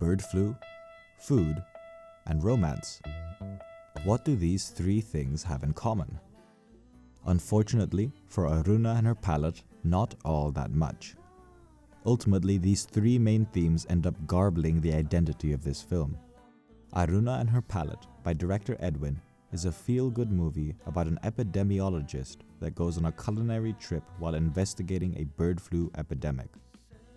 bird flu, food, and romance. What do these three things have in common? Unfortunately, for Aruna and her palate, not all that much. Ultimately, these three main themes end up garbling the identity of this film. Aruna and Her Palate, by director Edwin, is a feel-good movie about an epidemiologist that goes on a culinary trip while investigating a bird flu epidemic.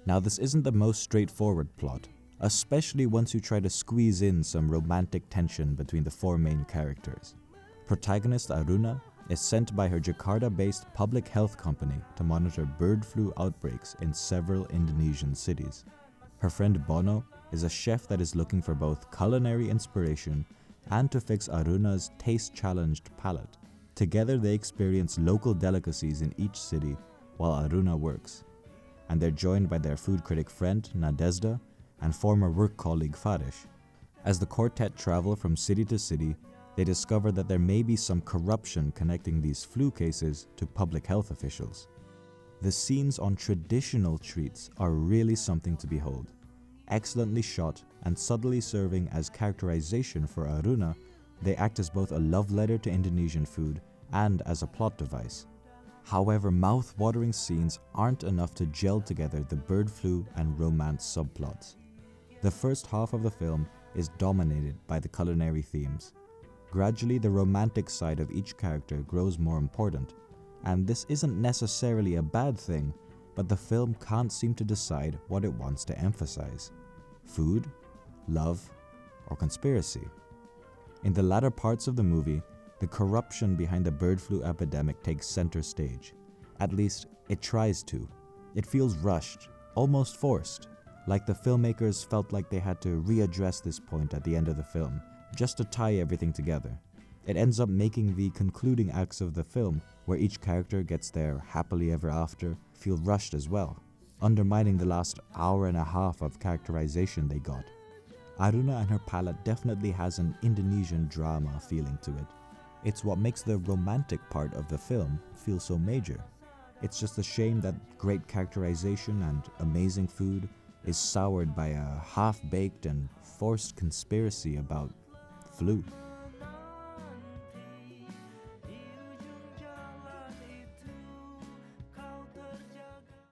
Now, this isn't the most straightforward plot, especially once you try to squeeze in some romantic tension between the four main characters. Protagonist Aruna is sent by her Jakarta-based public health company to monitor bird flu outbreaks in several Indonesian cities. Her friend Bono is a chef that is looking for both culinary inspiration and to fix Aruna's taste-challenged palate. Together they experience local delicacies in each city while Aruna works. And they're joined by their food critic friend Nadezda and former work colleague Farish. As the quartet travel from city to city, they discover that there may be some corruption connecting these flu cases to public health officials. The scenes on traditional treats are really something to behold. Excellently shot and subtly serving as characterization for Aruna, they act as both a love letter to Indonesian food and as a plot device. However, mouth-watering scenes aren't enough to gel together the bird flu and romance subplots. The first half of the film is dominated by the culinary themes. Gradually, the romantic side of each character grows more important, and this isn't necessarily a bad thing, but the film can't seem to decide what it wants to emphasize: food, love, or conspiracy. In the latter parts of the movie, the corruption behind the bird flu epidemic takes center stage. At least, it tries to. It feels rushed, almost forced, like the filmmakers felt like they had to readdress this point at the end of the film, just to tie everything together. It ends up making the concluding acts of the film, where each character gets their happily ever after, feel rushed as well, undermining the last hour and a half of characterization they got. Aruna and Her Palate definitely has an Indonesian drama feeling to it. It's what makes the romantic part of the film feel so major. It's just a shame that great characterization and amazing food is soured by a half-baked and forced conspiracy about flu.